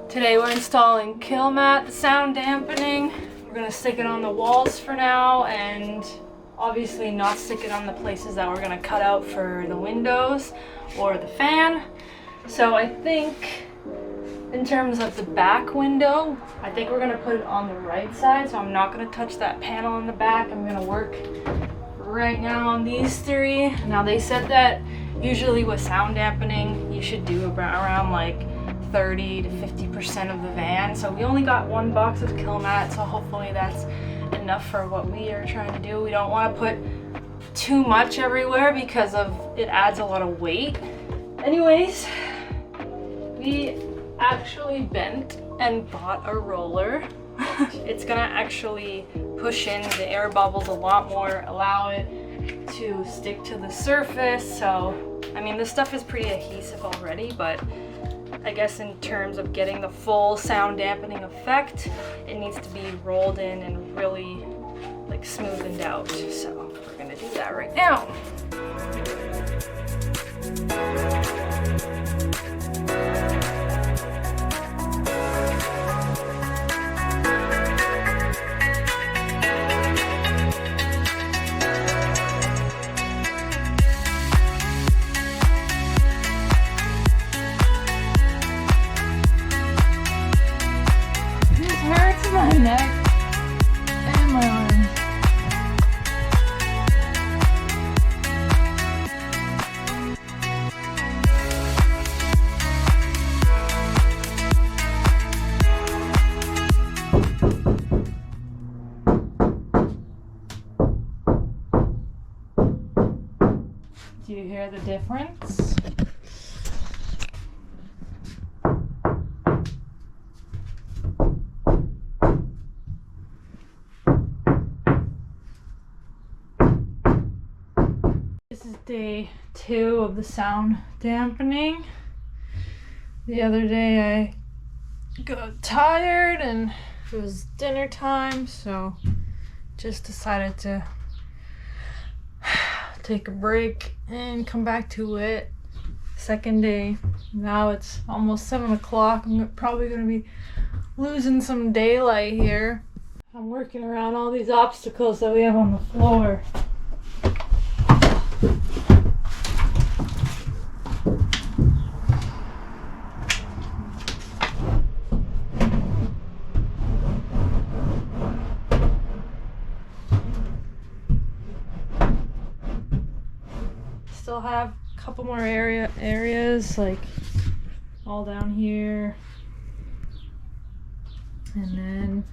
Today we're installing kill mat, the sound dampening. We're gonna stick it on the walls for now and obviously not stick it on the places that we're gonna cut out for the windows or the fan. So I think in terms of the back window, I think we're gonna put it on the right side. So I'm not gonna touch that panel in the back. I'm gonna work right now on these three. Now they said that usually with sound dampening, you should do around like 30 to 50% of the van. So we only got one box of kill mat, so hopefully that's enough for what we are trying to do. We don't want to put too much everywhere because it adds a lot of weight. Anyways, we actually bent and bought a roller. It's gonna actually push in the air bubbles a lot more, allow it to stick to the surface. So I mean, this stuff is pretty adhesive already, but I guess in terms of getting the full sound dampening effect, it needs to be rolled in and really like smoothened out. So we're gonna do that right now. My neck and my arm. Do you hear the difference? This is day 2 of the sound dampening. The other day I got tired and it was dinner time, so just decided to take a break and come back to it. Second day. Now it's almost 7 o'clock. I'm probably going to be losing some daylight here. I'm working around all these obstacles that we have on the floor. Still have a couple more areas like all down here, and then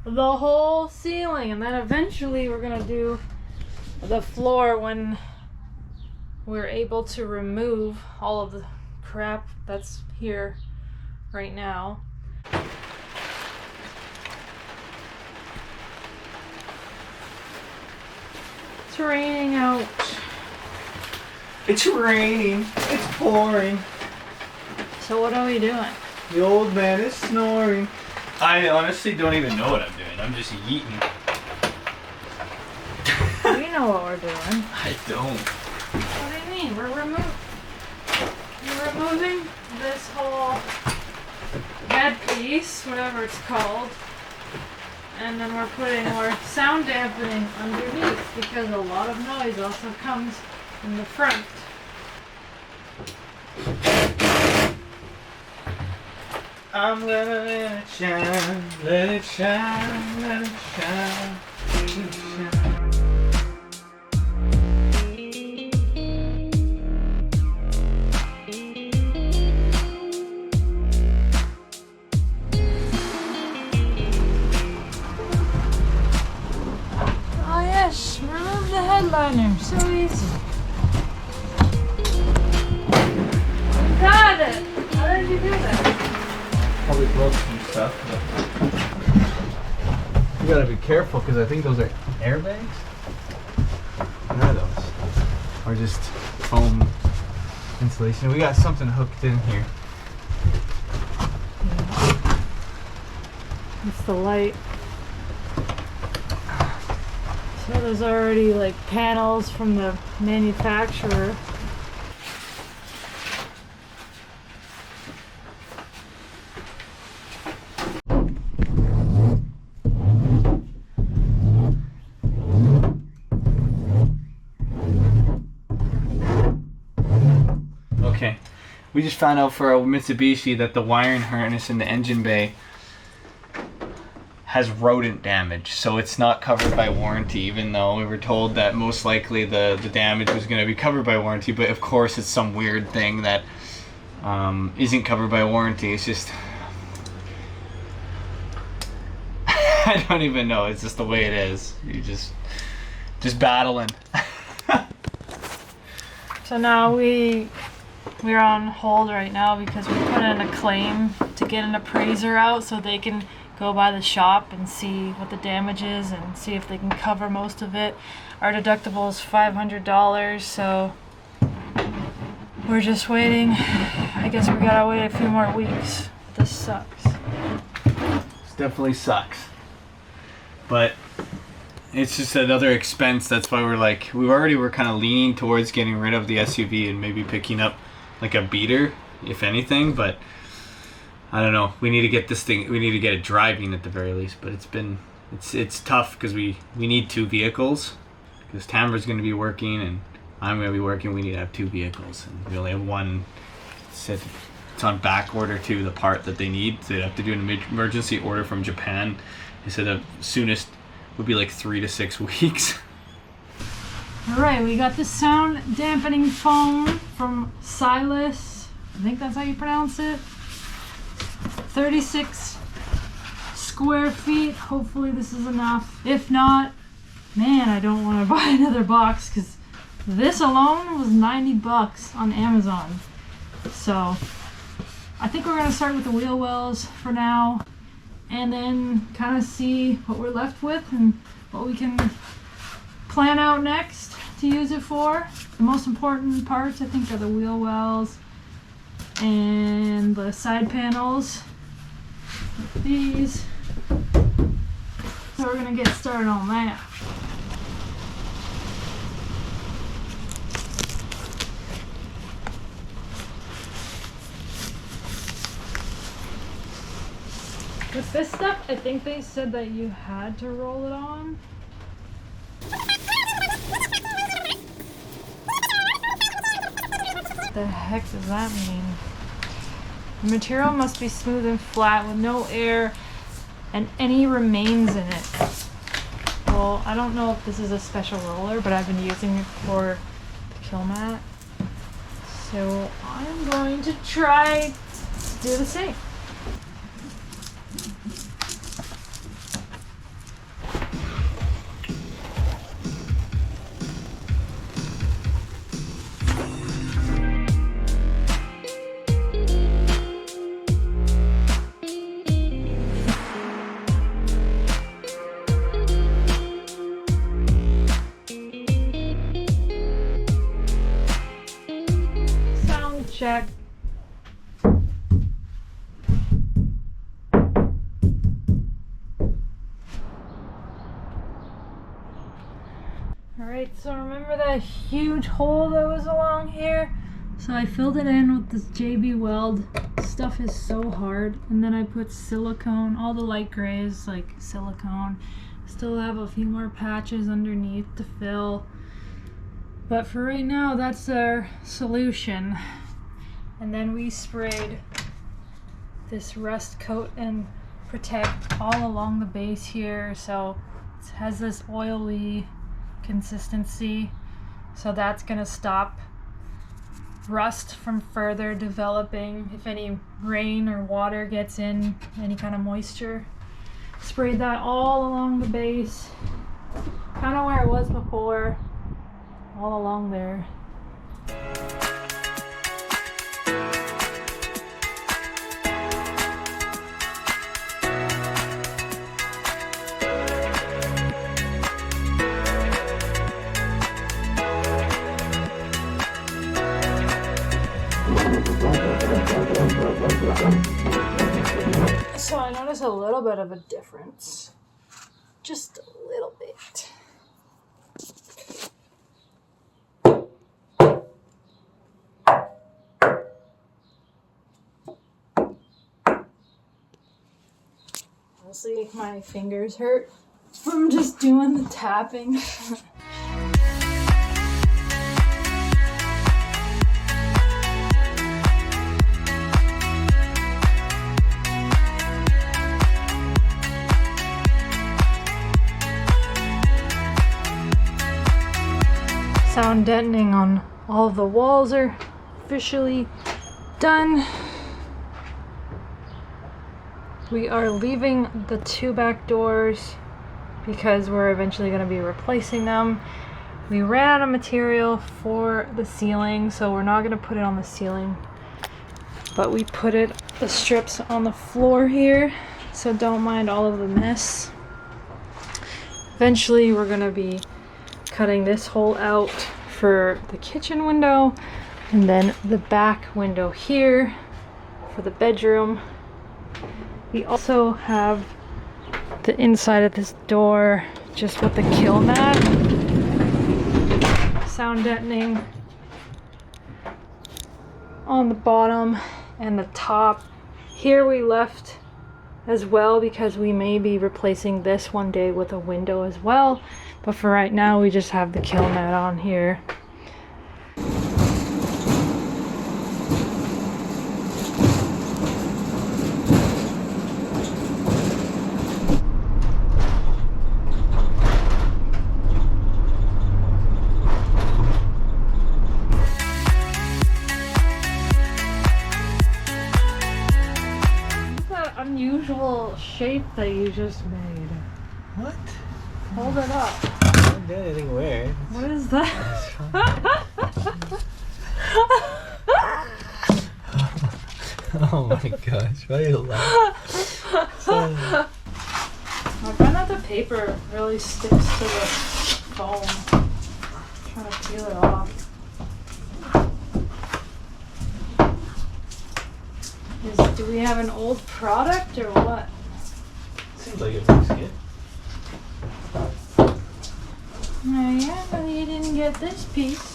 the whole ceiling, and then eventually we're gonna do the floor when we're able to remove all of the crap that's here right now. It's raining out. It's raining. It's pouring. So what are we doing? The old man is snoring. I honestly don't even know what I'm doing. I'm just yeeting. We know what we're doing. I don't. What do you mean? We're removing this whole bed piece, whatever it's called, and then we're putting more sound dampening underneath because a lot of noise also comes in the front. I'm gonna let it shine, let it shine, let it shine, let it shine. Oh yes, remove the headliner, so easy. You got it! How did you do that? Probably broke some stuff, but you gotta be careful because I think those are airbags. What are those? Or just foam insulation. We got something hooked in here. It's the light. So there's already like panels from the manufacturer. We just found out for a Mitsubishi that the wiring harness in the engine bay has rodent damage, so it's not covered by warranty, even though we were told that most likely the damage was going to be covered by warranty. But of course it's some weird thing that isn't covered by warranty. It's just I don't even know, it's just the way it is. You just battling. So now we're on hold right now because we put in a claim to get an appraiser out so they can go by the shop and see what the damage is and see if they can cover most of it. Our deductible is $500, so we're just waiting. I guess we gotta wait a few more weeks. This sucks. This definitely sucks. But it's just another expense. That's why we already were kind of leaning towards getting rid of the SUV and maybe picking up like a beater, if anything, but I don't know. We need to get this thing, we need to get it driving at the very least, but it's tough because we need 2 vehicles because Tamra's going to be working and I'm going to be working. We need to have 2 vehicles and we only have one. It's on back order to the part that they need, so they have to do an emergency order from Japan. They said the soonest would be like 3 to 6 weeks. Alright, we got the sound dampening foam from Silas. I think that's how you pronounce it. 36 square feet. Hopefully this is enough. If not, man, I don't want to buy another box because this alone was $90 on Amazon. So I think we're going to start with the wheel wells for now and then kind of see what we're left with and what we can plan out next to use it for. The most important parts I think are the wheel wells and the side panels. These. So we're gonna get started on that. With this stuff, I think they said that you had to roll it on. What the heck does that mean? The material must be smooth and flat with no air and any remains in it. Well, I don't know if this is a special roller, but I've been using it for the kill mat. So I'm going to try to do the same. Check. Alright, so remember that huge hole that was along here? So I filled it in with this JB Weld. Stuff is so hard. And then I put silicone, all the light grays like silicone. Still have a few more patches underneath to fill. But for right now, that's our solution. And then we sprayed this rust coat and protect all along the base here, so it has this oily consistency, so that's gonna stop rust from further developing if any rain or water gets in, any kind of moisture. Sprayed that all along the base, kind of where it was before, all along there. So I noticed a little bit of a difference. Just a little bit. Honestly, my fingers hurt from just doing the tapping. Sound deadening on all of the walls are officially done. We are leaving the 2 back doors because we're eventually going to be replacing them. We ran out of material for the ceiling, so we're not going to put it on the ceiling. But we put the strips on the floor here, so don't mind all of the mess. Eventually we're going to be cutting this hole out for the kitchen window, and then the back window here for the bedroom. We also have the inside of this door just with the kill mat. Sound deadening on the bottom and the top. Here we left as well because we may be replacing this one day with a window as well. But for right now, we just have the kill mat on here. Unusual shape that you just made. What? Hold it up. I didn't do anything weird. What is that? Oh my gosh, why are you laughing? I find that the paper really sticks to the foam. I'm trying to peel it off. Do we have an old product or what? Seems like it looks good. Oh yeah, but you didn't get this piece.